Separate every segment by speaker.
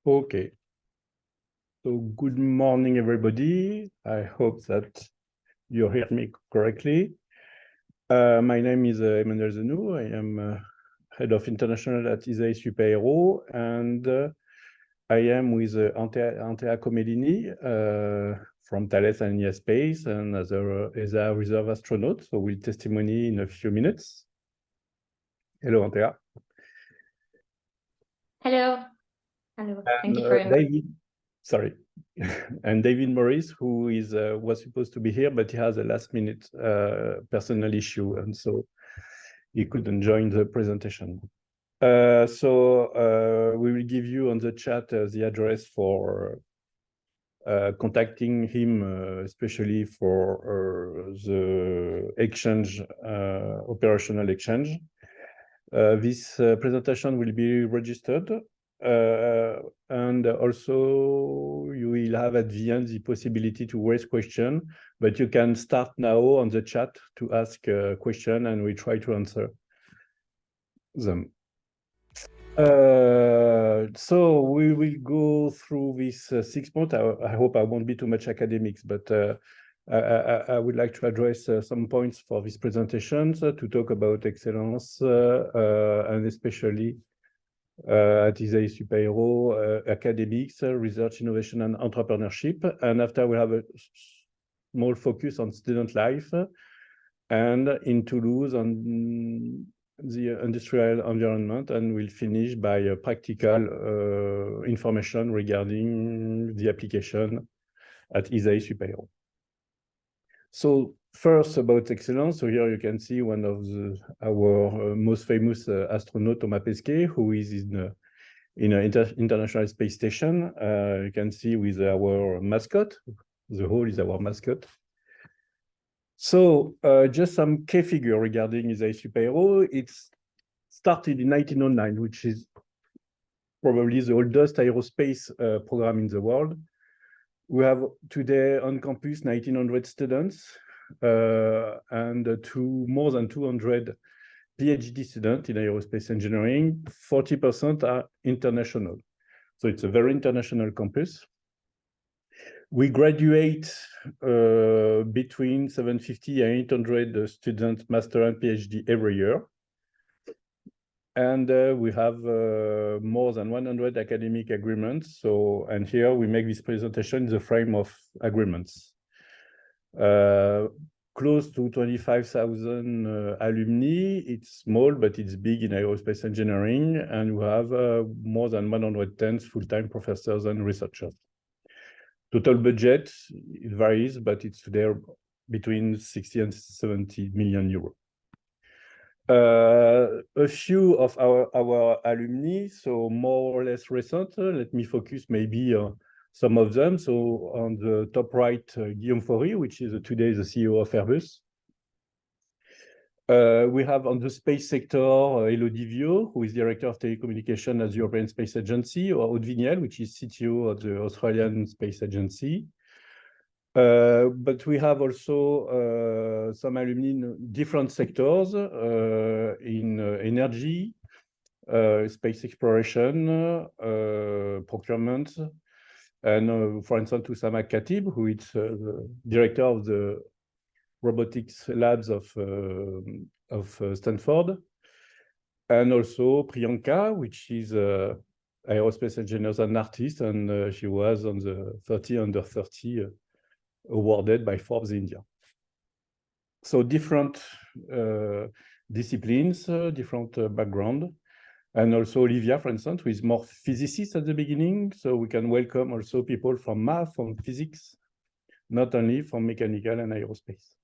Speaker 1: Okay. So good morning, everybody. I hope that you hear me correctly. My name is Emmanuel Zenou. I am head of international at ISAE-SUPAERO, and I am with Antea Comellini from Thales and ISAE-SPACE, and as a reserve astronaut, so we'll testimony in a few minutes. Hello, Antea.
Speaker 2: Hello. Hello. Thank you for inviting me.
Speaker 1: Sorry. And David Morris, who was supposed to be here, but he has a last-minute personal issue, and so he couldn't join the presentation. So we will give you on the chat the address for contacting him, especially for the exchange, operational exchange. This presentation will be registered. And also you will have at the end the possibility to raise question, but you can start now on the chat to ask a question and we try to answer them. So we will go through this 6 points. I hope I won't be too much academics, but I would like to address some points for this presentation to talk about excellence and especially at ISAE-SUPAERO, academics, research, innovation, and entrepreneurship. And after we have a small focus on student life and in Toulouse on the industrial environment, and we'll finish by practical information regarding the application at ISAE-SUPAERO. So first about excellence. So here you can see one of our most famous astronaut, Thomas Pesquet, who is in an international space station. You can see with our mascot. The hole is our mascot. So just some key figure regarding ISAE-SUPAERO. It's started in 1909, which is probably the oldest aerospace program in the world. We have today on campus 1,900 students and more than 200 PhD students in aerospace engineering. 40% are international. So it's a very international campus. We graduate between 750 and 800 students, master and PhD every year. And we have more than 100 academic agreements. So, and here we make this presentation in the frame of agreements. Close to 25,000 alumni. It's small, but it's big in aerospace engineering. And we have more than 110 full-time professors and researchers. Total budget, it varies, but it's there between 60 and 70 million euros. A few of our alumni, so more or less recent. Let me focus maybe on some of them. So on the top right, Guillaume Faury, which is today the CEO of Airbus. We have on the space sector, Elodie Viau, who is Director of Telecommunication at the European Space Agency, or Aude Vignel, which is CTO of the Australian Space Agency. But we have also some alumni in different sectors, in energy, space exploration, procurement, and for instance, Oussama Khatib, who is the director of the robotics labs of Stanford, and also Priyanka, which is aerospace engineer and artist, and she was on the 30 under 30 awarded by Forbes India. So different disciplines, different background. And also Olivia, for instance, who is more physicist at the beginning. So we can welcome also people from math, from physics, not only from mechanical and aerospace.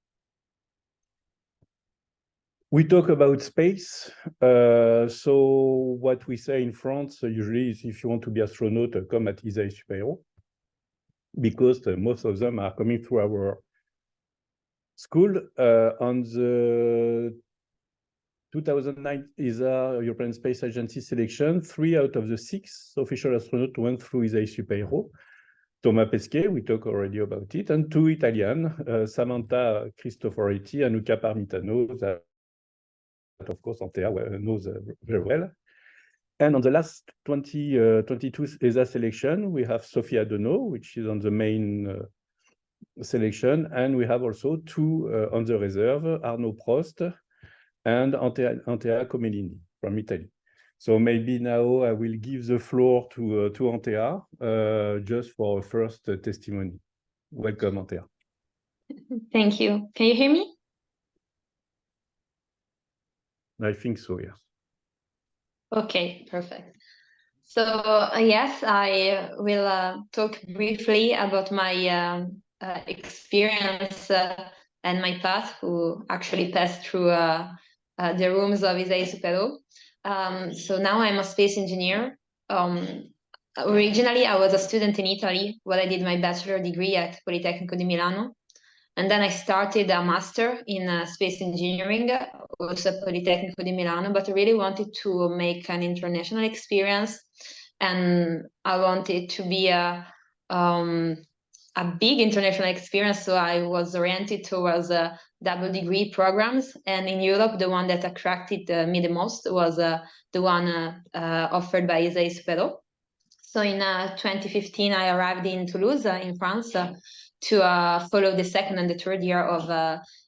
Speaker 1: We talk about space. So what we say in France usually is if you want to be astronaut, come at ISAE-SUPAERO, because most of them are coming through our school. On the 2009 ESA European Space Agency selection, 3 out of the 6 official astronauts went through ISAE-SUPAERO. Thomas Pesquet, we talked already about it, and 2 Italian, Samantha Cristoforetti and Luca Parmitano, that of course Antea knows very well. And on the last 2022 ESA selection, we have Sophia Dono, which is on the main selection, and we have also two on the reserve, Arnaud Prost and Antea Comellini from Italy. So maybe now I will give the floor to Antea just for a first testimony. Welcome, Antea.
Speaker 2: Thank you. Can you hear me?
Speaker 1: I think so, yeah.
Speaker 2: Okay, perfect. So yes, I will talk briefly about my experience and my path, who actually passed through the rooms of ISAE-SUPAERO. So now I'm a space engineer. Originally, I was a student in Italy where I did my bachelor degree at Politecnico di Milano. And then I started a master in space engineering, also at Politecnico di Milano, but I really wanted to make an international experience. And I wanted to be a big international experience. So I was oriented towards double degree programs. And in Europe, the one that attracted me the most was the one offered by ISAE-SUPAERO. So in 2015, I arrived in Toulouse, in France, to follow the second and the third year of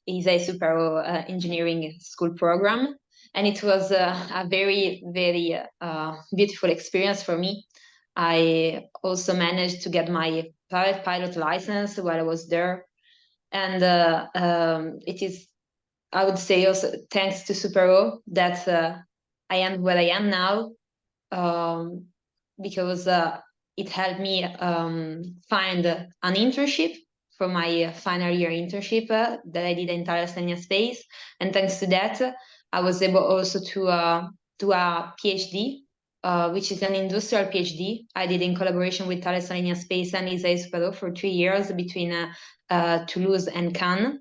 Speaker 2: ISAE-SUPAERO engineering school program. And it was a very, very beautiful experience for me. I also managed to get my private pilot license while I was there. And it is, I would say, also thanks to SUPAERO that I am where I am now. Because it helped me find an internship for my final year internship that I did in Thales Alenia Space. And thanks to that, I was able also to do a PhD, which is an industrial PhD I did in collaboration with Thales Alenia Space and ISAE-SUPAERO for 3 years between Toulouse and Cannes.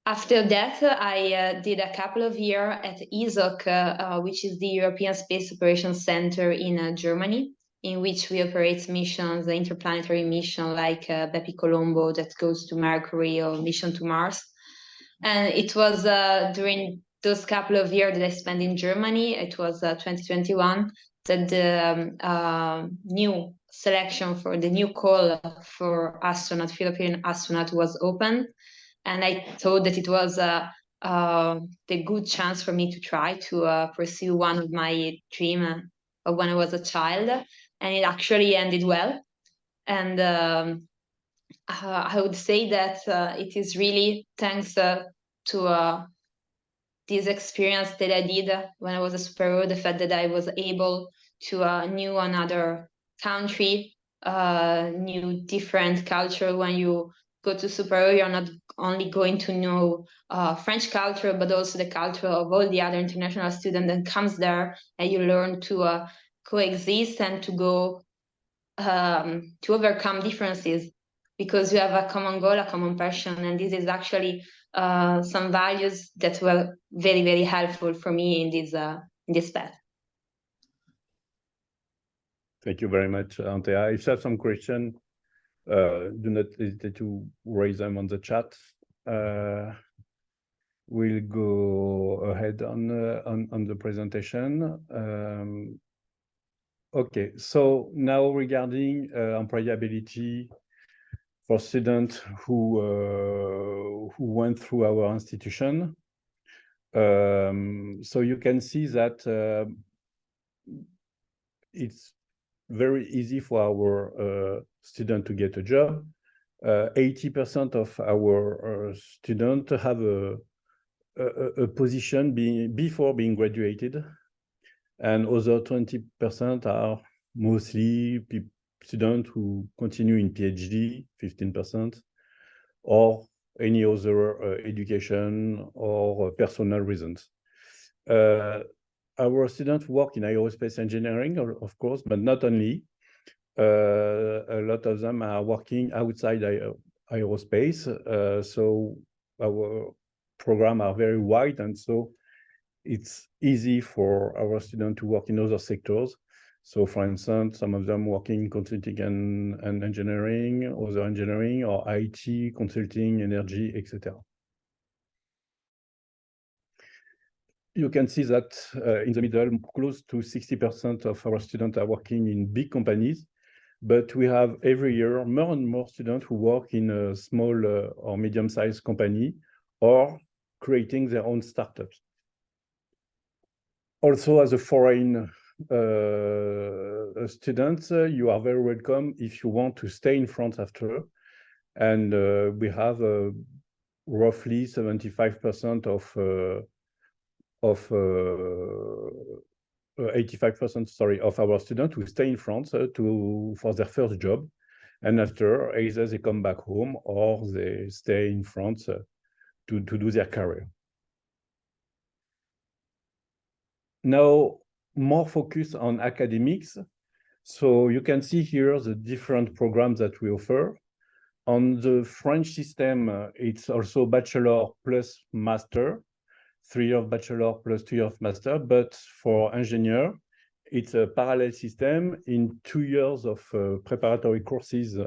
Speaker 2: After that, I did a couple of years at ESOC, which is the European Space Operations Center in Germany, in which we operate missions, interplanetary missions like Bepi Colombo that goes to Mercury or mission to Mars. And it was during those couple of years that I spent in Germany, it was 2021, that the new selection for the new call for Philippine astronaut was open. And I thought that it was the good chance for me to try to pursue one of my dreams when I was a child. And it actually ended well. And I would say that it is really thanks to this experience that I did when I was a SUPAERO, the fact that I was able to know another country, new different culture. When you go to SUPAERO, you're not only going to know French culture, but also the culture of all the other international students that comes there, and you learn to coexist and to go to overcome differences because you have a common goal, a common passion, and this is actually some values that were very, very helpful for me in this path.
Speaker 1: Thank you very much, Antea. If you have some question, do not hesitate to raise them on the chat. We'll go ahead on the presentation. Okay, so now regarding employability for students who went through our institution. So you can see that it's very easy for our student to get a job. 80% of our students have a position before being graduated, and other 20% are mostly students who continue in PhD, 15%, or any other education or personal reasons. Our students work in aerospace engineering, of course, but not only. A lot of them are working outside aerospace. So our programs are very wide, and so it's easy for our students to work in other sectors. So for instance, some of them working in consulting and engineering, other engineering, or IT, consulting, energy, etc. you can see that in the middle, close to 60% of our students are working in big companies, but we have every year more and more students who work in a small or medium-sized company or creating their own startups. Also, as a foreign student, you are very welcome if you want to stay in France after. And we have roughly 75% of 85%, sorry, of our students who stay in France for their first job, and after either they come back home or they stay in France to do their career. Now, more focus on academics. So you can see here the different programs that we offer. On the French system, it's also bachelor plus master, 3 years of bachelor plus 2 years of master, but for engineer, it's a parallel system in 2 years of preparatory courses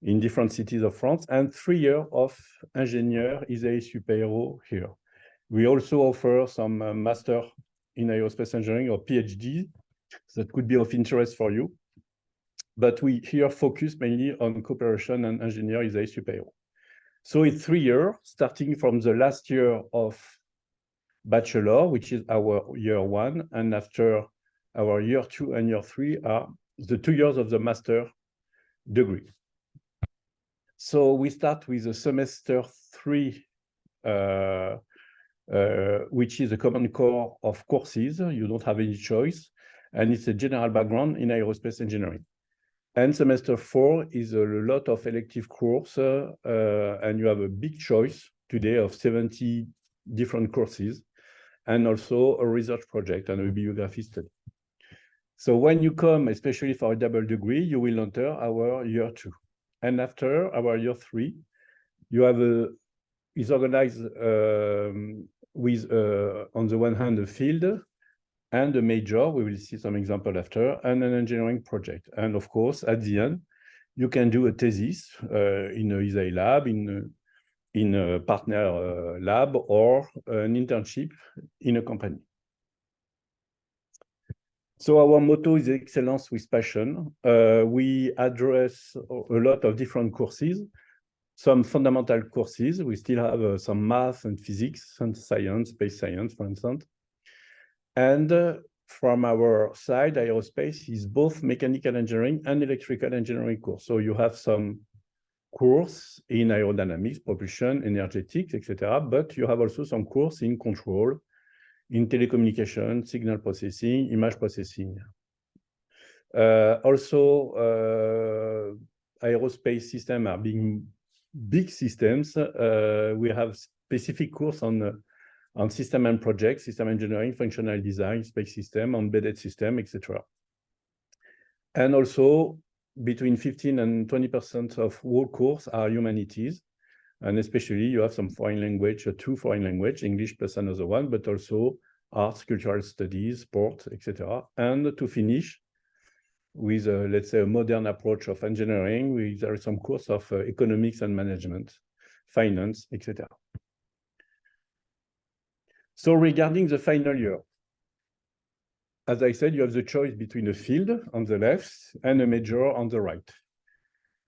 Speaker 1: in different cities of France, and 3 years of engineer ISAE-SUPAERO here. We also offer some master in aerospace engineering or PhD that could be of interest for you. But we here focus mainly on cooperation and engineer ISAE-SUPAERO. So it's 3 years, starting from the last year of bachelor, which is our year 1, and after our year 2 and year 3 are the 2 years of the master degree. So we start with the semester 3, which is a common core of courses. You don't have any choice, and it's a general background in aerospace engineering. And semester 4 is a lot of elective course, and you have a big choice today of 70 different courses, and also a research project and a bibliography study. So when you come, especially for a double degree, you will enter our year 2. And after our year 3, you have is organized with, on the one hand, a field and a major. We will see some example after, and an engineering project. And of course, at the end, you can do a thesis in a ISAE lab, in a partner lab, or an internship in a company. So our motto is excellence with passion. We address a lot of different courses, some fundamental courses. We still have some math and physics and science, space science, for instance. And from our side, aerospace is both mechanical engineering and electrical engineering course. So you have some course in aerodynamics, propulsion, energetics, etc. But you have also some course in control, in telecommunication, signal processing, image processing. Also, aerospace systems are being big systems. We have specific course on system and projects, system engineering, functional design, space system, embedded system, etc. And also, between 15 and 20% of all course are humanities. And especially you have some foreign language, 2 foreign language, English plus another one, but also arts, cultural studies, sport, etc. And to finish with, let's say, a modern approach of engineering, there is some course of economics and management, finance, etc. So regarding the final year, as I said, you have the choice between a field on the left and a major on the right.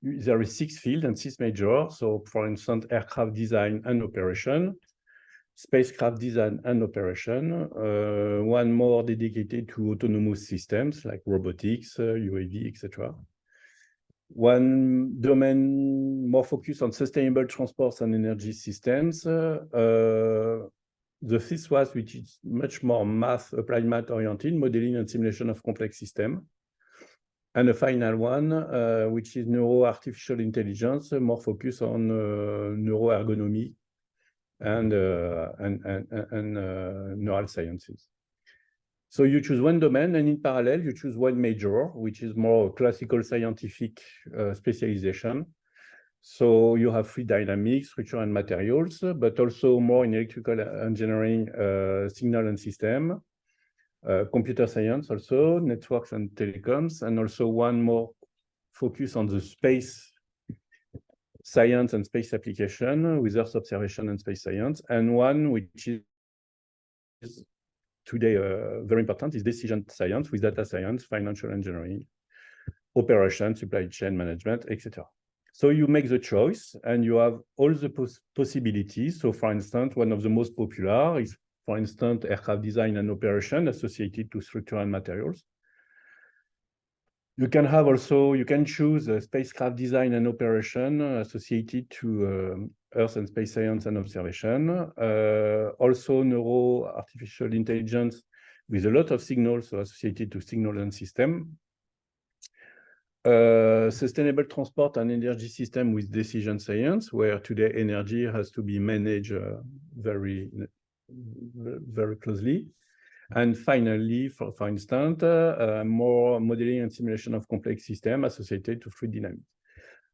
Speaker 1: There is 6 fields and 6 majors. So for instance, aircraft design and operation, spacecraft design and operation, one more dedicated to autonomous systems like robotics, UAV, etc. One domain more focused on sustainable transports and energy systems. The 5th one, which is much more math, applied math oriented, modeling and simulation of complex systems. And the final one, which is neuro-artificial intelligence, more focused on neuroergonomy and neural sciences. So you choose one domain, and in parallel, you choose one major, which is more classical scientific specialization. So you have fluid dynamics, structure and materials, but also more in electrical engineering, signal and system, computer science also, networks and telecoms, and also one more focus on the space science and space application with Earth observation and space science, and one which is today very important is decision science with data science, financial engineering, operation, supply chain management, etc. So you make the choice and you have all the possibilities. So for instance, one of the most popular is, for instance, aircraft design and operation associated to structure and materials. You can have also, you can choose a spacecraft design and operation associated to Earth and space science and observation. Also artificial intelligence with a lot of signals, so associated to signal and system. Sustainable transport and energy system with decision science, where today energy has to be managed very closely. And finally, for instance, more modeling and simulation of complex systems associated to fluid dynamics.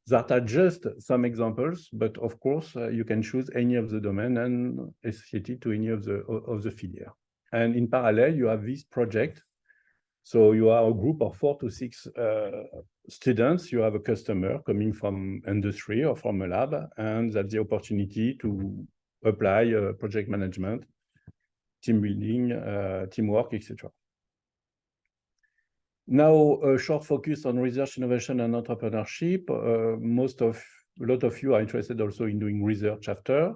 Speaker 1: That are just some examples, but of course, you can choose any of the domain and associated to any of the filière. And in parallel, you have this project. So you are a group of 4 to 6 students. You have a customer coming from industry or from a lab, and that's the opportunity to apply project management, team building, teamwork, etc. Now, a short focus on research, innovation, and entrepreneurship. A lot of you are interested also in doing research after.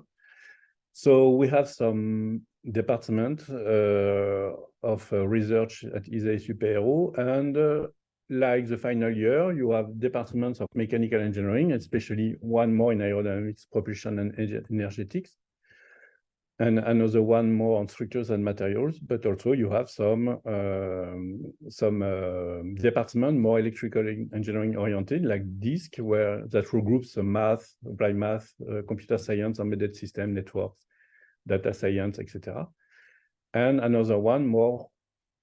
Speaker 1: So we have some department of research at ISAE-SUPAERO, and like the final year, you have departments of mechanical engineering, especially one more in aerodynamics, propulsion, and energetics, and another one more on structures and materials. But also you have some department more electrical engineering oriented, like DISC, where that regroups math, applied math, computer science, embedded system, networks, data science, etc. And another one more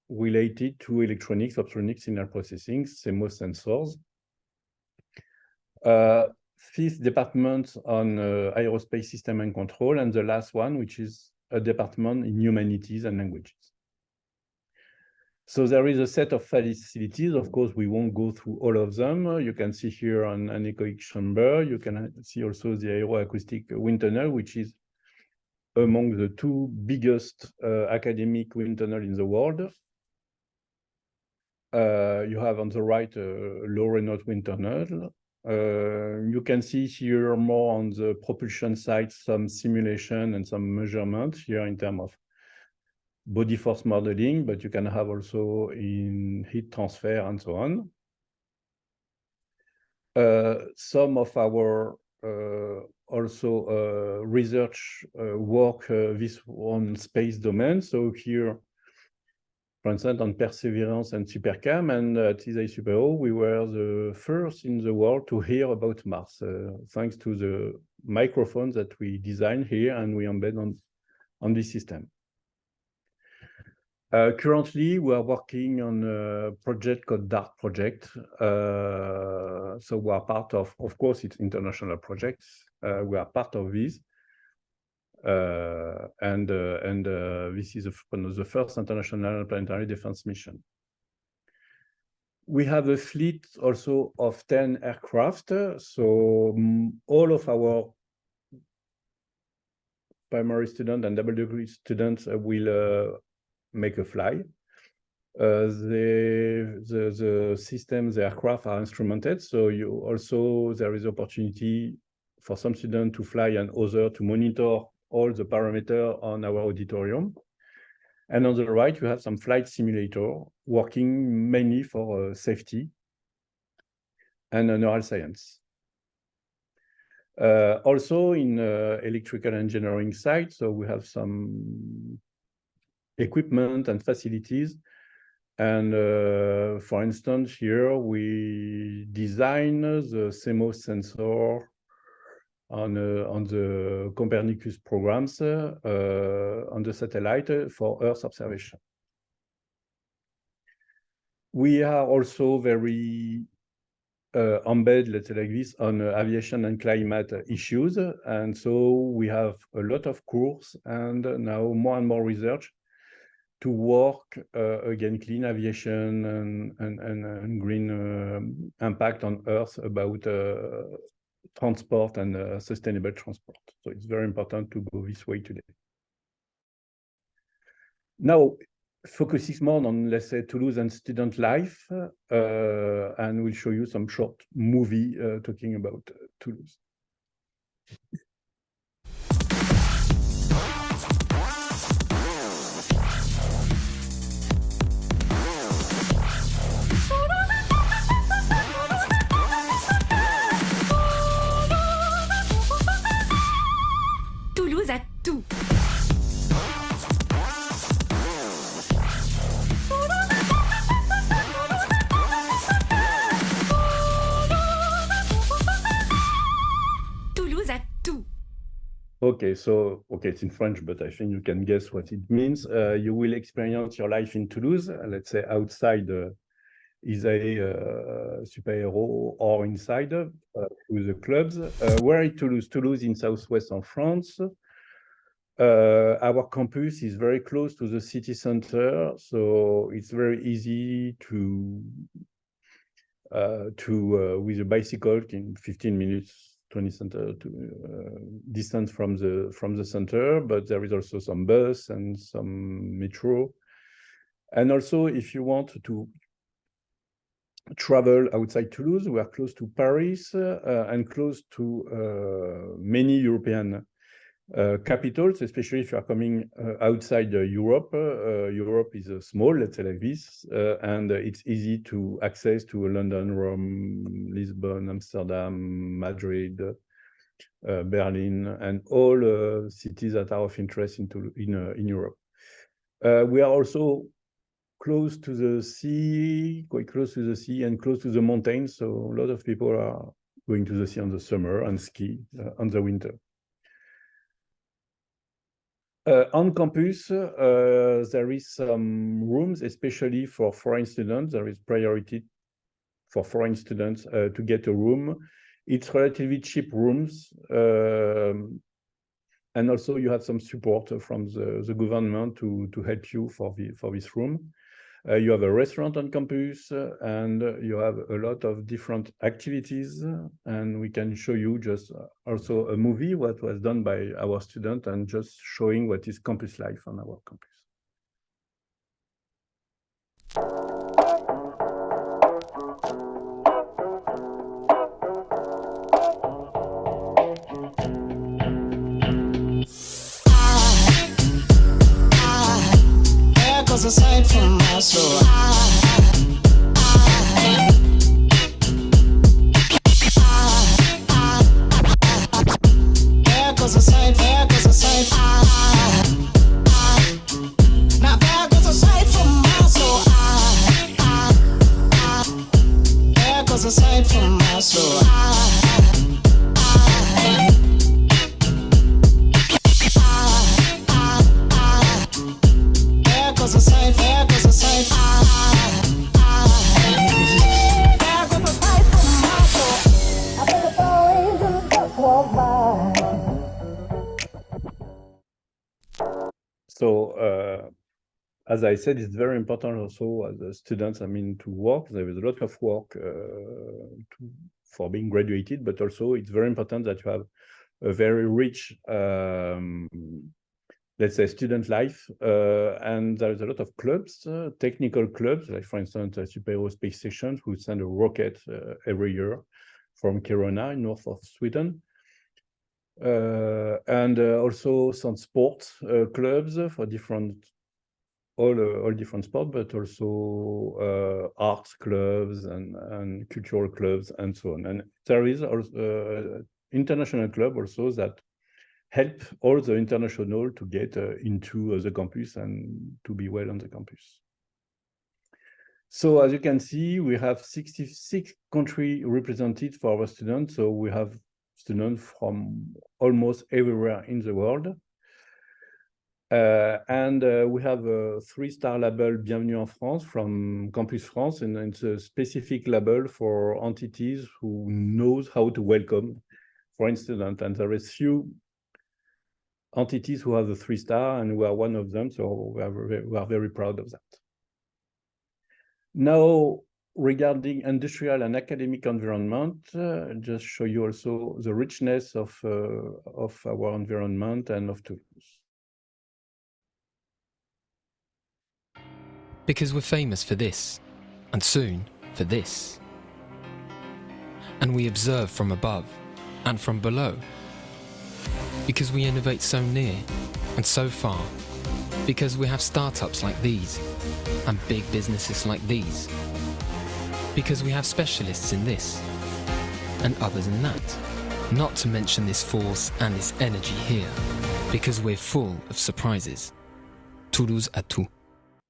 Speaker 1: related to electronics, optronics, signal processing, CMOS sensors. Fifth department on aerospace system and control, and the last one, which is a department in humanities and languages. So there is a set of facilities. Of course, we won't go through all of them. You can see here an anechoic chamber. You can see also the aeroacoustic wind tunnel, which is among the 2 biggest academic wind tunnels in the world. You have on the right a low Renault wind tunnel. You can see here more on the propulsion side some simulation and some measurement here in terms of body force modeling, but you can have also in heat transfer and so on. Some of our research work this on space domain. So here, for instance, on Perseverance and Supercam, and at ISAE-SUPAERO, we were the first in the world to hear about Mars, thanks to the microphones that we designed here and we embed on this system. Currently, we are working on a project called DART project. So we are part of course, it's international projects. We are part of this. This is the first international planetary defense mission. We have a fleet also of 10 aircraft. So all of our primary students and double degree students will make a fly. The systems, the aircraft are instrumented. So there is opportunity for some students to fly and others to monitor all the parameters on our auditorium. And on the right, you have some flight simulator working mainly for safety and neural science. Also in electrical engineering side, so we have some equipment and facilities. And for instance, here we design the CMOS sensor on the Copernicus programs on the satellite for Earth observation. We are also very embedded, let's say like this, on aviation and climate issues. And so we have a lot of courses and now more and more research to work again clean aviation and green impact on Earth about transport and sustainable transport. So it's very important to go this way today. Now, focusing more on, let's say, Toulouse and student life, and we'll show you some short movie talking about Toulouse.
Speaker 3: Toulouse a tout. Toulouse a tout.
Speaker 1: Okay, so it's in French, but I think you can guess what it means. You will experience your life in Toulouse, let's say outside ISAE-SUPAERO or inside with the clubs. Where is Toulouse? Toulouse in southwest of France. Our campus is very close to the city center, so it's very easy to with a bicycle in 15 minutes 20 center distance from the center, but there is also some bus and some metro. And also, if you want to travel outside Toulouse, we are close to Paris and close to many European capitals, especially if you are coming outside Europe. Europe is small, let's say like this, and it's easy to access to London, Rome, Lisbon, Amsterdam, Madrid, Berlin, and all cities that are of interest in Europe. We are also close to the sea, quite close to the sea and close to the mountains, so a lot of people are going to the sea on the summer and ski on the winter. On campus, there is some rooms, especially for foreign students. There is priority for foreign students to get a room. It's relatively cheap rooms. And also you have some support from the government to help you for this room. You have a restaurant on campus, and you have a lot of different activities, and we can show you just also a movie what was done by our student and just showing what is campus life on our campus.
Speaker 4: Aside from my soul, there goes a sight, there goes a sight. Now there goes a sight from my soul. There goes a sight from my soul. Goes a sight, there goes a sight. There goes a sight from my soul. I think it's always gonna just walk by.
Speaker 1: So, as I said, it's very important also as students, I mean, to work. There is a lot of work for being graduated, but also it's very important that you have a very rich let's say student life, and there's a lot of clubs, technical clubs, like for instance, SUPAERO Space Station, who send a rocket every year from Kiruna, north of Sweden. And also some sports clubs for all different sports, but also arts clubs and cultural clubs and so on. And there is also international club also that help all the international to get into the campus and to be well on the campus. So as you can see, we have 66 countries represented for our students. So we have students from almost everywhere in the world. And we have a 3-star label Bienvenue en France from Campus France, and it's a specific label for entities who knows how to welcome foreign students. And there is few entities who have the 3-star, and we are one of them, so we are very proud of that. Now, regarding industrial and academic environment, just show you also the richness of our environment and of Toulouse.
Speaker 3: Because we're famous for this, and soon for this. And we observe from above and from below. Because we innovate so near and so far. Because we have startups like these and big businesses like these. Because we have specialists in this and others in that. Not to mention this force and this energy here. Because we're full of surprises. Toulouse a tout.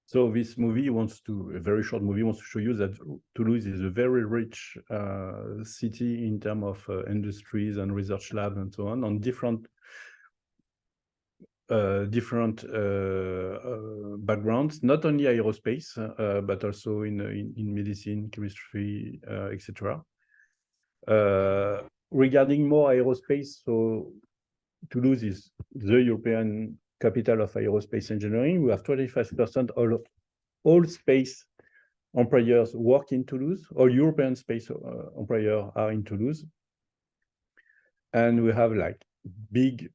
Speaker 1: So this movie a very short movie, wants to show you that Toulouse is a very rich city in terms of industries and research labs and so on different backgrounds, not only aerospace, but also in medicine, chemistry, etc. Regarding more aerospace, so Toulouse is the European capital of aerospace engineering. We have 25% of all space employers work in Toulouse. All European space employers are in Toulouse. And we have like big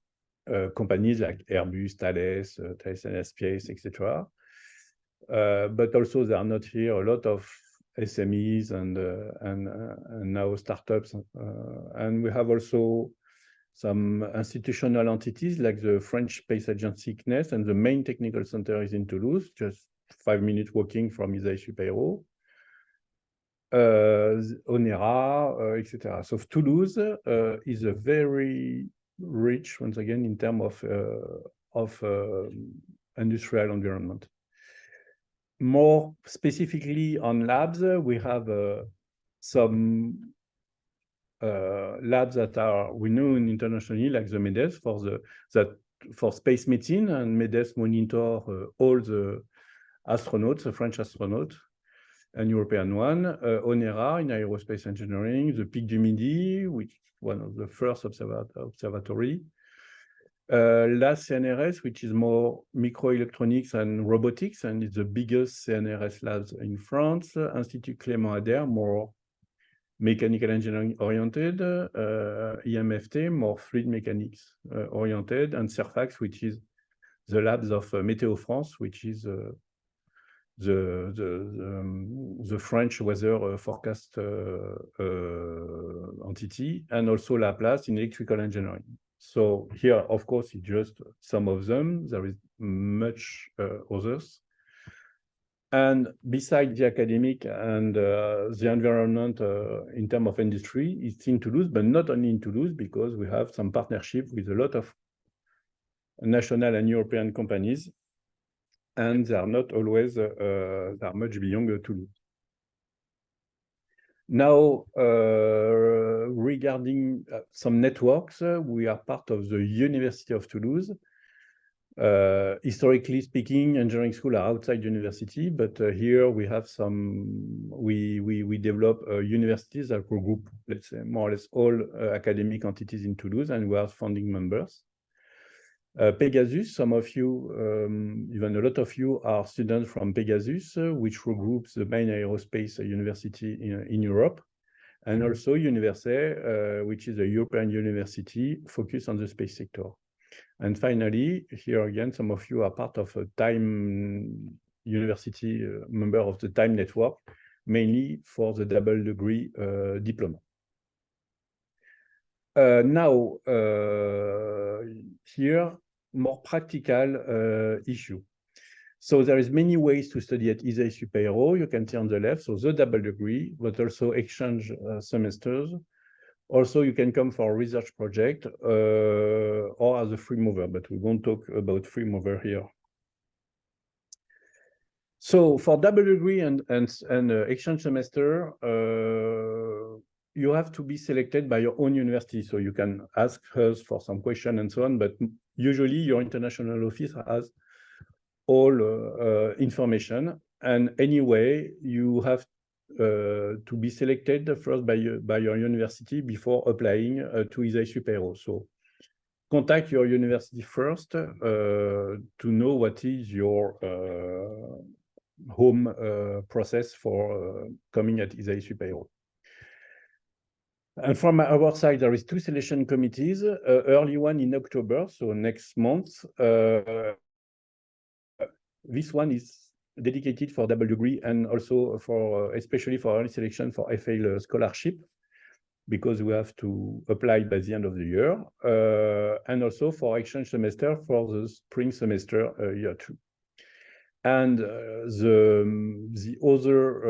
Speaker 1: companies like Airbus, Thales, Thales Space, etc. But also there are not here a lot of SMEs and now startups. And we have also some institutional entities like the French Space Agency CNES, and the main technical center is in Toulouse, just 5 minutes walking from ISAE-SUPAERO, ONERA, etc. So Toulouse is a very rich, once again, in terms of industrial environment. More specifically on labs, we have some labs that are renowned internationally, like the MEDES for space medicine, and MEDES monitor all the astronauts, the French astronauts, and European one, ONERA in aerospace engineering, the Pic du Midi, which is one of the first observatory, CNRS, which is more microelectronics and robotics, and it's the biggest CNRS labs in France, Institut Clément Ader, more mechanical engineering oriented, IMFT, more fluid mechanics oriented, and CERFAX, which is the labs of Météo France, which is the French weather forecast entity, and also Laplace in electrical engineering. So here, of course, it's just some of them. There is much others. And besides the academic and the environment in terms of industry, it's in Toulouse, but not only in Toulouse, because we have some partnership with a lot of national and European companies, and they are not always, they are much beyond Toulouse. Now, regarding some networks, we are part of the University of Toulouse. Historically speaking, engineering schools are outside university, but here we have we develop universities that group, let's say, more or less all academic entities in Toulouse, and we are founding members. Pegasus, some of you, even a lot of you, are students from Pegasus, which regroups the main aerospace university in Europe, and also UNIVERSAE, which is a European university focused on the space sector. And finally, here again, some of you are part of a Time University, member of the Time Network, mainly for the double degree diploma. Now, here, more practical issue. So there is many ways to study at ISAE-SUPAERO. You can see on the left, so the double degree, but also exchange semesters. Also, you can come for a research project or as a free mover, but we won't talk about free mover here. So for double degree and exchange semester, you have to be selected by your own university. So you can ask us for some question and so on, but usually your international office has all information. And anyway, you have to be selected first by your university before applying to ISAE-SUPAERO. So contact your university first to know what is your home process for coming at ISAE-SUPAERO. And from our side, there is 2 selection committees, early one in October, so next month. This one is dedicated for double degree and also for especially for early selection for FA scholarship, because we have to apply by the end of the year, and also for exchange semester for the spring semester year 2. And the other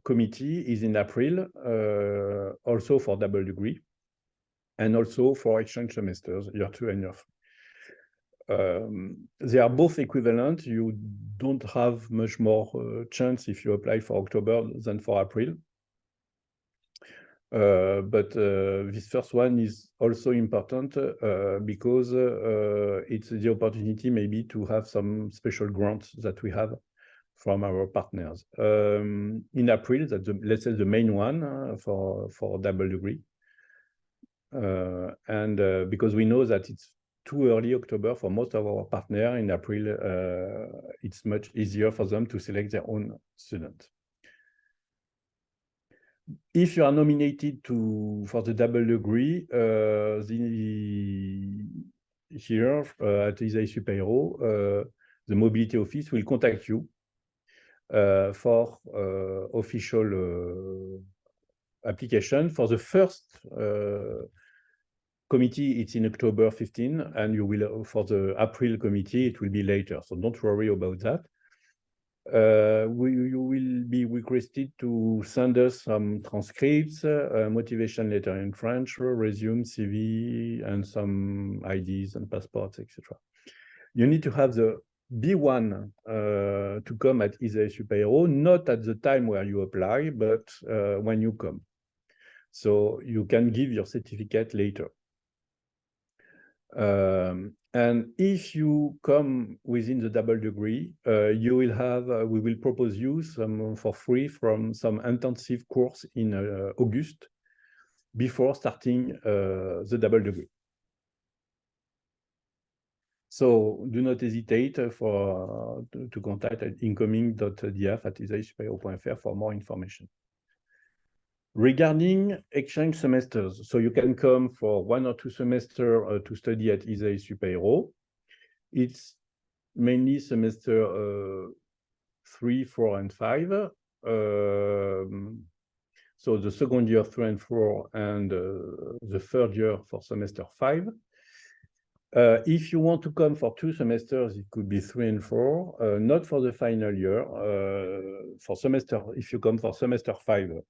Speaker 1: committee is in April, also for double degree, and also for exchange semesters, year 2 and year 3. They are both equivalent. You don't have much more chance if you apply for October than for April. But this first one is also important because it's the opportunity maybe to have some special grants that we have from our partners. In April, that's let's say the main one for double degree. And because we know that it's too early October for most of our partners, in April, it's much easier for them to select their own student. If you are nominated for the double degree, here at ISAE-SUPAERO, the mobility office will contact you for official application. For the first committee, it's in October 15, and you will for the April committee, it will be later. So don't worry about that. You will be requested to send us some transcripts, motivation letter in French, resume, CV, and some IDs and passports, etc. You need to have the B1 to come at ISAE-SUPAERO, not at the time where you apply, but when you come. So you can give your certificate later. And if you come within the double degree, you will have, we will propose you some for free from some intensive course in August before starting the double degree. So do not hesitate to contact incoming.diaf@isaesupero.fr for more information. Regarding exchange semesters, so you can come for 1 or 2 semesters to study at ISAE-SUPAERO. It's mainly semester 3, 4, and 5. So the second year 3 and 4, and the third year for semester 5. If you want to come for 2 semesters, it could be 3 and 4, not for the final year. For semester, if you come for semester 5,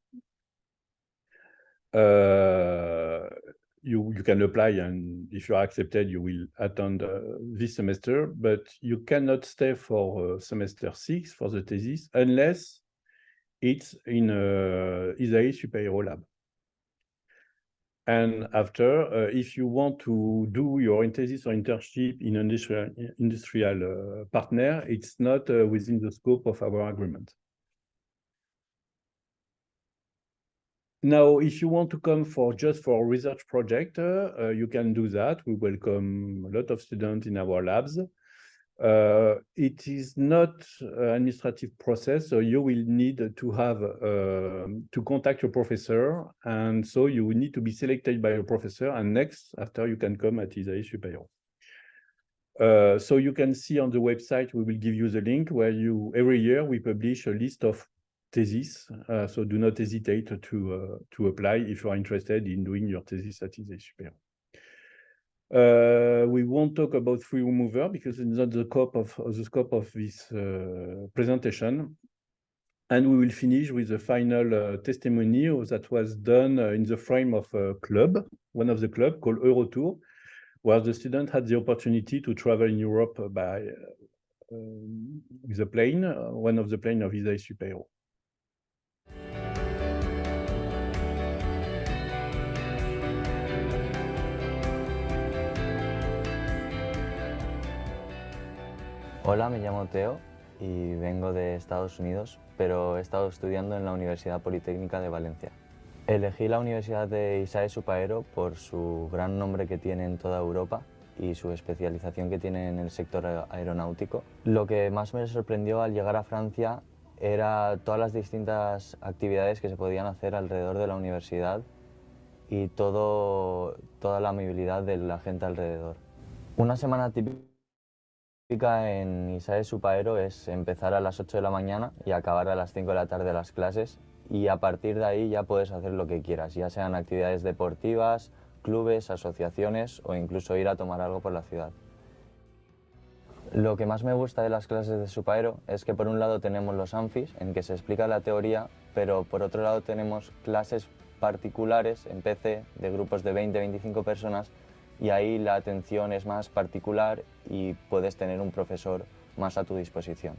Speaker 1: you can apply, and if you are accepted, you will attend this semester, but you cannot stay for semester 6 for the thesis unless it's in ISAE-SUPAERO lab. And after, if you want to do your thesis or internship in an industrial partner, it's not within the scope of our agreement. Now, if you want to come for just for a research project, you can do that. We welcome a lot of students in our labs. It is not an administrative process, so you will need to have to contact your professor, and so you will need to be selected by your professor, and next, after you can come at ISAE-SUPAERO. So you can see on the website, we will give you the link where every year we publish a list of thesis, so do not hesitate to apply if you are interested in doing your thesis at ISAE-SUPAERO. We won't talk about free mover because it's not the scope of this presentation. And we will finish with the final testimony that was done in the frame of a club, one of the clubs called Eurotour, where the student had the opportunity to travel in Europe by with a plane, one of the planes of ISAE-SUPAERO.
Speaker 5: Hola, me llamo Teo y vengo de Estados Unidos, pero he estado estudiando en la Universidad Politécnica de Valencia. Elegí la Universidad de ISAE-SUPAERO por su gran nombre que tiene en toda Europa y su especialización que tiene en el sector aeronáutico. Lo que más me sorprendió al llegar a Francia era todas las distintas actividades que se podían hacer alrededor de la universidad y toda la amabilidad de la gente alrededor. Una semana típica En ISAE-SUPAERO es empezar a las 8 de la mañana y acabar a las 5 de la tarde las clases, y a partir de ahí ya puedes hacer lo que quieras, ya sean actividades deportivas, clubes, asociaciones o incluso ir a tomar algo por la ciudad. Lo que más me gusta de las clases de SUPAERO es que por un lado tenemos los amfis en que se explica la teoría, pero por otro lado tenemos clases particulares en PC de grupos de 20-25 personas, y ahí la atención es más particular y puedes tener un profesor más a tu disposición.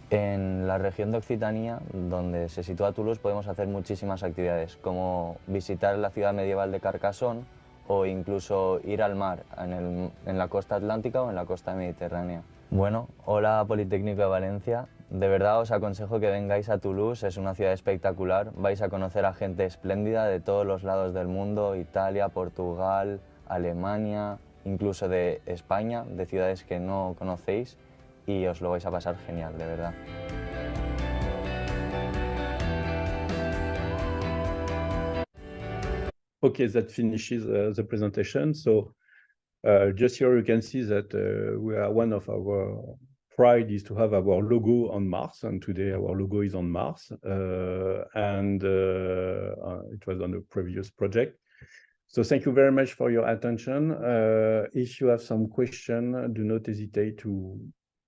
Speaker 5: En la región de Occitania, donde se sitúa Toulouse, podemos hacer muchísimas actividades, como visitar la ciudad medieval de Carcassonne o incluso ir al mar en la costa atlántica o en la costa mediterránea. Bueno, hola Politécnico de Valencia. De verdad os aconsejo que vengáis a Toulouse, es una ciudad espectacular. Vais a conocer a gente espléndida de todos los lados del mundo: Italia, Portugal, Alemania, incluso de España, de ciudades que no conocéis, y os lo vais a pasar genial, de verdad.
Speaker 1: Okay, that finishes the presentation. So just here you can see that we are one of our pride is to have our logo on Mars, and today our logo is on Mars, and it was on the previous project. So thank you very much for your attention. If you have some question, do not hesitate to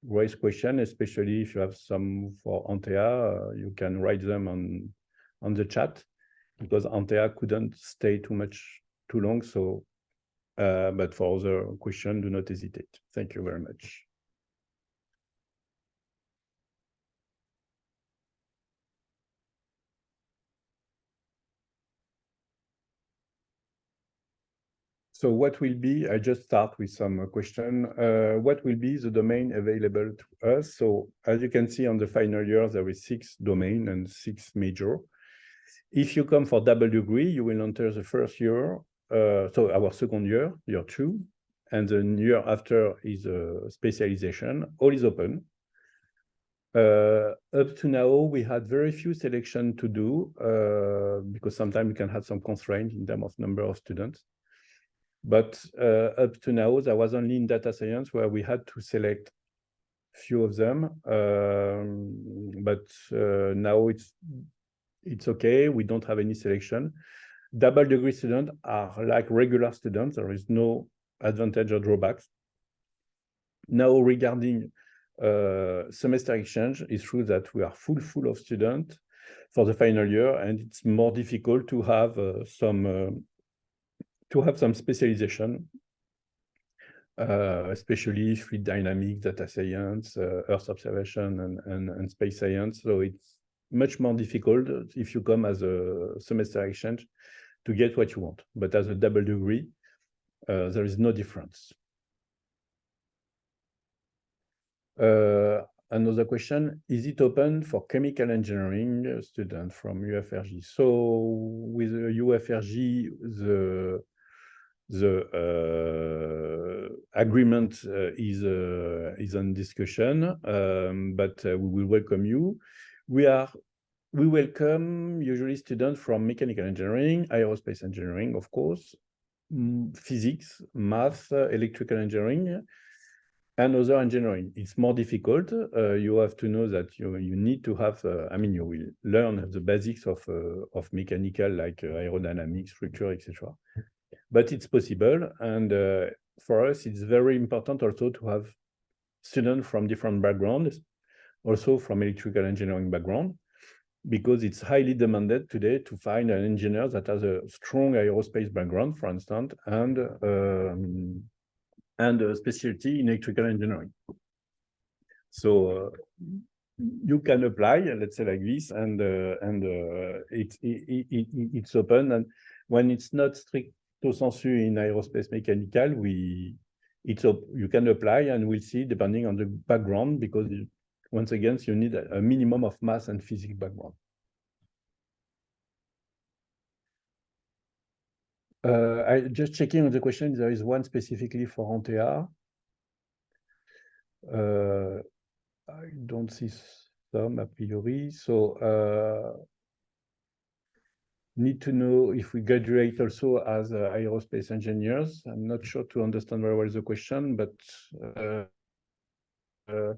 Speaker 1: raise question, especially if you have some for Antea. You can write them on the chat, because Antea couldn't stay too long. So, but for other question, do not hesitate. Thank you very much. So what will be, I just start with some question. What will be the domain available to us? So as you can see on the final year, there is 6 domain and 6 major. If you come for double degree, you will enter the first year, so our second year, year 2, and the year after is a specialization. All is open. Up to now, we had very few selection to do, because sometimes we can have some constraint in terms of number of students. But up to now, there was only in data science where we had to select few of them. But now it's okay. We don't have any selection. Double degree students are like regular students. There is no advantage or drawbacks. Now, regarding semester exchange, it's true that we are full of students for the final year, and it's more difficult to have some specialization, especially fluid dynamics, data science, Earth observation, and space science. So it's much more difficult if you come as a semester exchange to get what you want. But as a double degree, there is no difference. Another question, is it open for chemical engineering students from UFRJ? So with UFRJ, the agreement is on discussion, but we will welcome you. We welcome usually students from mechanical engineering, aerospace engineering, of course, physics, math, electrical engineering, and other engineering. It's more difficult. You have to know that you need to have, you will learn the basics of mechanical, like aerodynamics, structure, etc. But it's possible, and for us, it's very important also to have students from different backgrounds, also from electrical engineering background, because it's highly demanded today to find an engineer that has a strong aerospace background, for instance, and a specialty in electrical engineering. So you can apply, let's say like this, and it's open, and when it's not strict sensu in aerospace mechanical, you can apply, and we'll see depending on the background, because once again, you need a minimum of math and physics background. I just checking on the question. There is one specifically for Antea. I don't see some a priori. So need to know if we graduate also as aerospace engineers. I'm not sure to understand very well the question, but I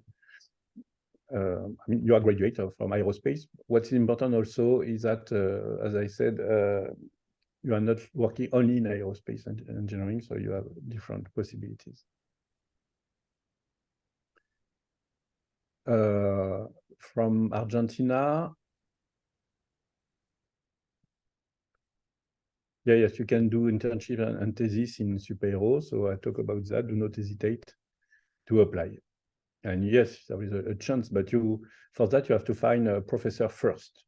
Speaker 1: mean, you are graduate from aerospace. What's important also is that, as I said, you are not working only in aerospace engineering, so you have different possibilities. From Argentina, yes, you can do internship and thesis in SUPAERO, so I talk about that. Do not hesitate to apply. And yes, there is a chance, but for that you have to find a professor first.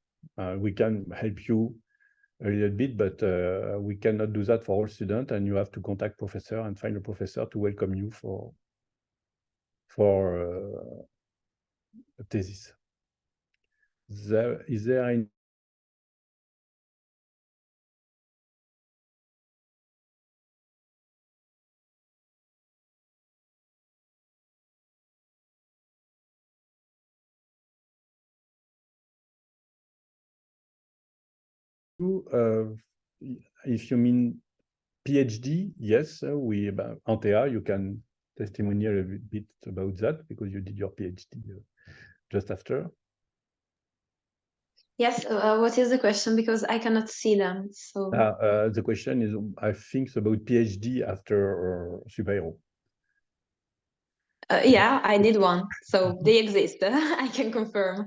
Speaker 1: We can help you a little bit, but we cannot do that for all students, and you have to contact professor and find a professor to welcome you for a thesis. Is there any if you mean PhD, yes, Antea, you can testimonial a bit about that because you did your PhD just after.
Speaker 2: Yes, what is the question? Because I cannot see them. So
Speaker 1: the question is, I think, about PhD after SUPAERO.
Speaker 2: yeah, I did one, so they exist. I can confirm.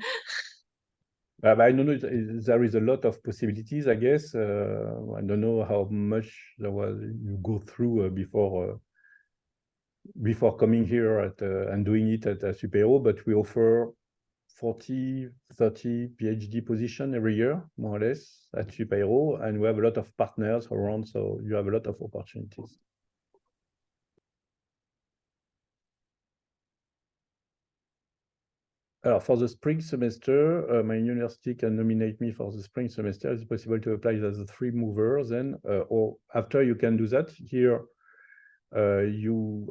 Speaker 1: I don't know. There is a lot of possibilities, I guess. I don't know how much there was you go through before coming here and doing it at SUPAERO, but we offer 40, 30 PhD position every year, more or less, at SUPAERO, and we have a lot of partners around, so you have a lot of opportunities. For the spring semester, my university can nominate me for the spring semester. It's possible to apply as a free mover then, or after you can do that. Here, you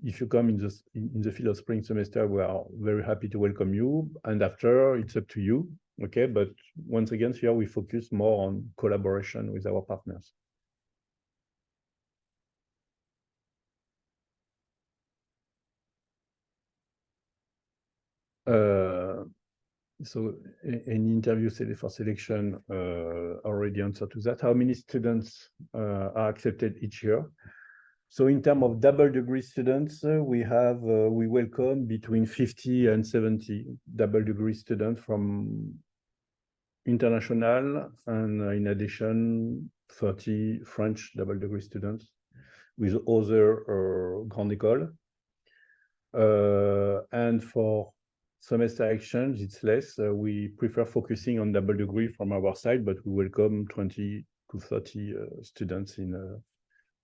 Speaker 1: if you come in the field of spring semester, we are very happy to welcome you. And after, it's up to you. Okay, but once again, here we focus more on collaboration with our partners. So any interview for selection already answered to that. How many students are accepted each year? So in terms of double degree students, we welcome between 50 and 70 double degree students from international, and in addition, 30 French double degree students with other Grande École. And for semester exchange, it's less. We prefer focusing on double degree from our side, but we welcome 20 to 30 students in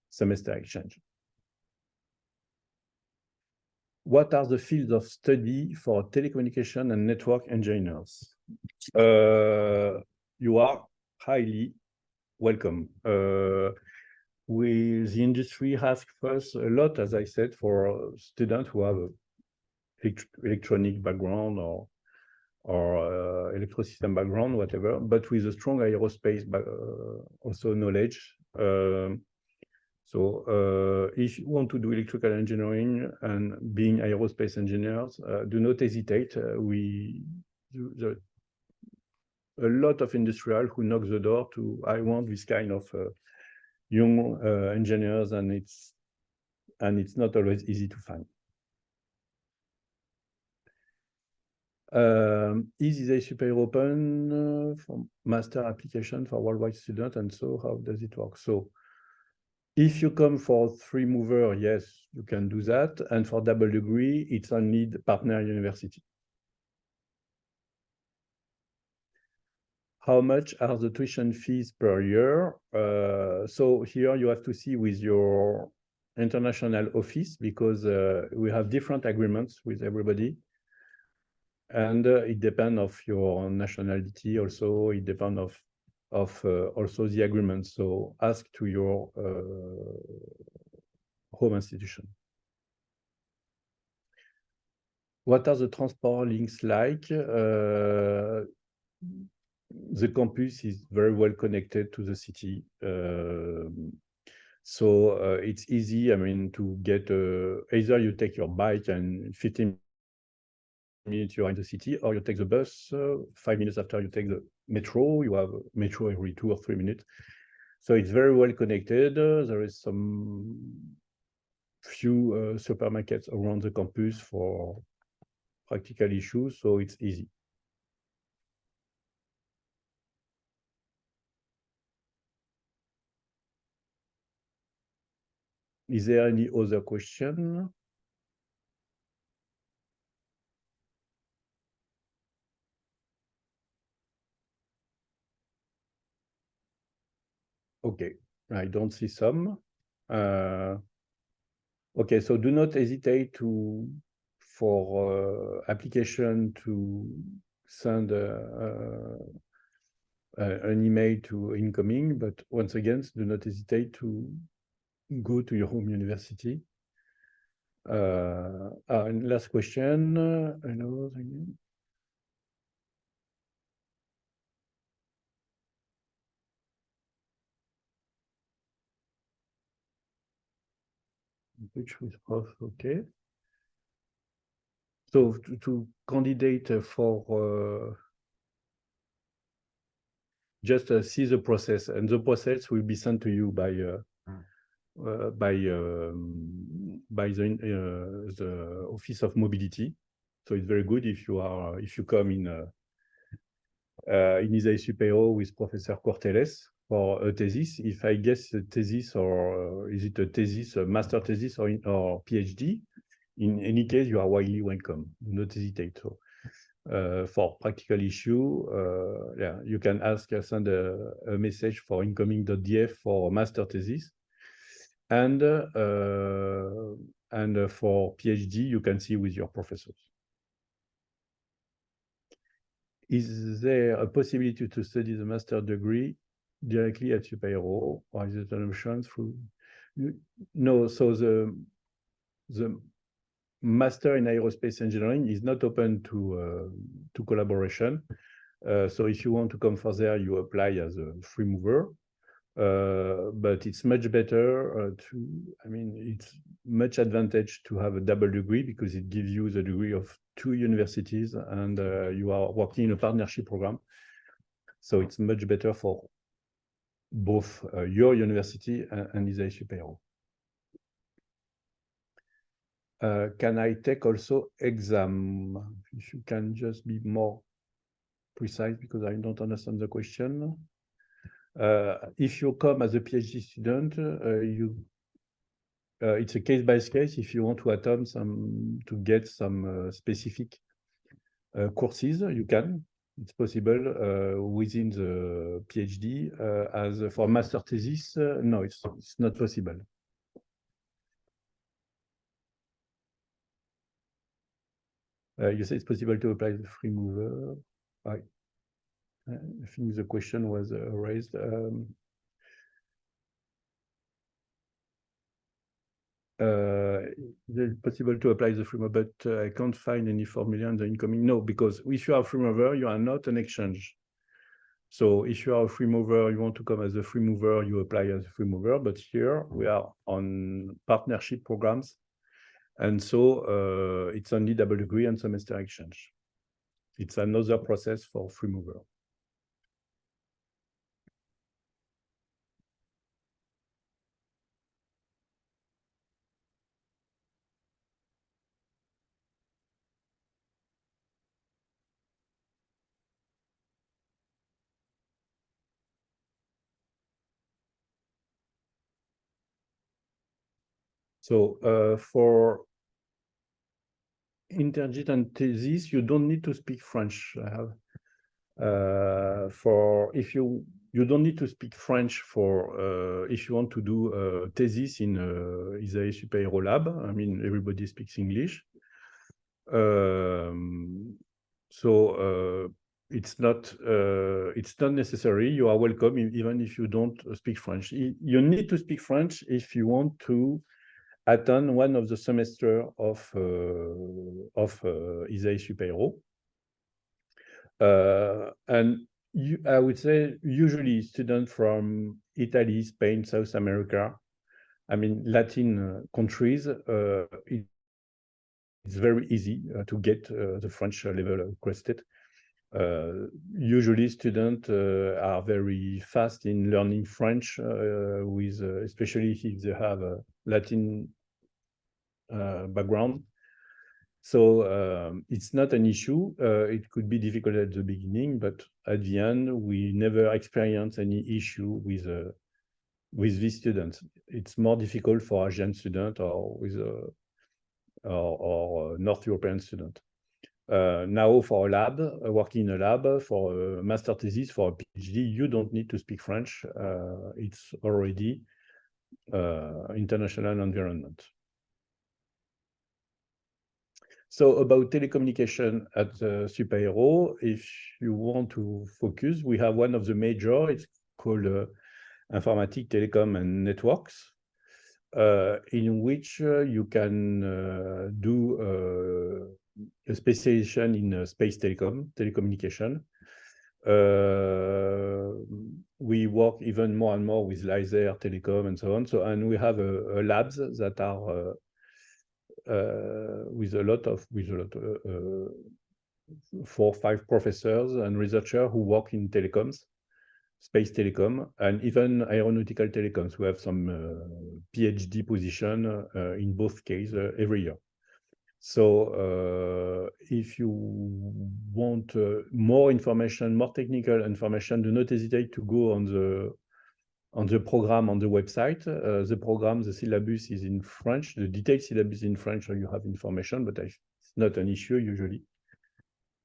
Speaker 1: semester exchange. What are the fields of study for telecommunication and network engineers? You are highly welcome. The industry asks us a lot, as I said, for students who have electronic background or electrosystem background, whatever, but with a strong aerospace also knowledge. So if you want to do electrical engineering and being aerospace engineers, do not hesitate. A lot of industrial who knock the door to, I want this kind of young engineers, and it's not always easy to find. Is ISAE-SUPAERO open for master application for worldwide students, and so how does it work? So if you come for three mover, yes, you can do that, and for double degree, it's only the partner university. How much are the tuition fees per year? So here you have to see with your international office, because we have different agreements with everybody. And it depends of your nationality also, it depends of also the agreement. So ask to your home institution. What are the transport links like? The campus is very well connected to the city. So it's easy, I mean, to get, either you take your bike and 15 minutes you're in the city, or you take the bus, 5 minutes after you take the metro, you have metro every 2 or 3 minutes. So it's very well connected. There is some few supermarkets around the campus for practical issues, so it's easy. Is there any other question? Okay, I don't see some. Okay, so do not hesitate for application to send an email to incoming, but once again, do not hesitate to go to your home university. And last question, which was off, okay. So to candidate for just see the process, and the process will be sent to you by the Office of Mobility. So it's very good if you come in ISAE-SUPAERO with Professor Corteles for a thesis. If I guess a thesis, or is it a thesis, a master thesis, or PhD? In any case, you are widely welcome. Do not hesitate. So for practical issue, yeah, you can send a message for incoming.df for master thesis. And for PhD, you can see with your professors. Is there a possibility to study the master degree directly at SUPAERO, or is it an option through? No, so the master in aerospace engineering is not open to collaboration. So if you want to come further, you apply as a free mover. But it's much better it's much advantage to have a double degree, because it gives you the degree of 2 universities, and you are working in a partnership program. So it's much better for both your university and ISAE-SUPAERO. Can I take also exam? If you can just be more precise, because I don't understand the question. If you come as a PhD student, it's a case by case. If you want to attend to get some specific courses, you can. It's possible within the PhD. As for master thesis, no, it's not possible. You say it's possible to apply the free mover. I think the question was raised. It's possible to apply the free mover, but I can't find any formula on the incoming. No, because if you are a free mover, you are not an exchange. So if you are a free mover, you want to come as a free mover, you apply as a free mover. But here we are on partnership programs. And so it's only double degree and semester exchange. It's another process for free mover. So for internship and thesis, you don't need to speak French. You don't need to speak French for if you want to do a thesis in ISAE-SUPAERO lab. I mean, everybody speaks English. So it's not necessary. You are welcome even if you don't speak French. You need to speak French if you want to attend one of the semester of ISAE-SUPAERO. And I would say usually students from Italy, Spain, South America I mean, Latin countries, it's very easy to get the French level requested. Usually students are very fast in learning French, with especially if they have a Latin background. So it's not an issue. It could be difficult at the beginning, but at the end, we never experience any issue with these students. It's more difficult for Asian student or with or North European student. Now for a lab, working in a lab, for a master thesis, for a PhD, you don't need to speak French. It's already international environment. So about telecommunication at SUPAERO, if you want to focus, we have one of the major, it's called Informatique, Telecom and Networks, in which you can do a specialization in space telecommunication. We work even more and more with laser, telecom, and so on. So, and we have labs that are with a lot 4 or 5 professors and researchers who work in telecoms, space telecom, and even aeronautical telecoms. We have some PhD position in both cases every year. So if you want more information, more technical information, do not hesitate to go on the program on the website. The program, the syllabus is in French, the detailed syllabus in French, so you have information, but it's not an issue usually.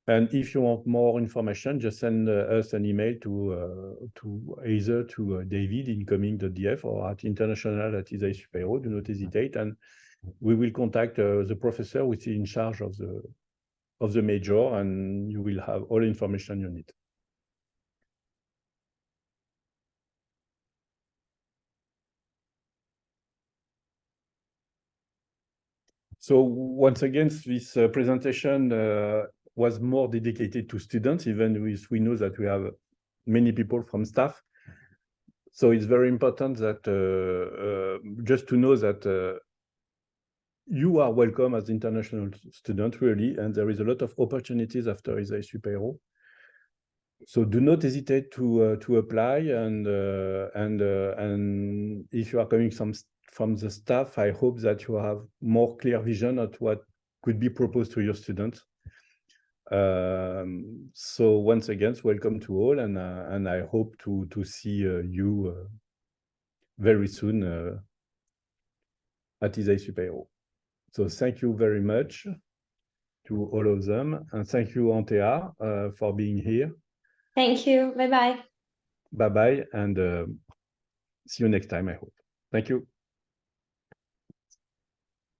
Speaker 1: And if you want more information, just send us an email to either to David incoming.df or at international@ISAE-SUPAERO. Do not hesitate, and we will contact the professor which is in charge of the major, and you will have all information you need. So once again, this presentation was more dedicated to students, even if we know that we have many people from staff. So it's very important that just to know that you are welcome as international student, really, and there is a lot of opportunities after ISAE-SUPAERO. So do not hesitate to apply, and if you are coming from the staff, I hope that you have more clear vision of what could be proposed to your students. So once again, welcome to all, and I hope to see you very soon at ISAE-SUPAERO. So thank you very much to all of them, and thank you, Antea, for being here.
Speaker 2: Thank you. Bye-bye.
Speaker 1: Bye-bye, and see you next time, I hope. Thank you.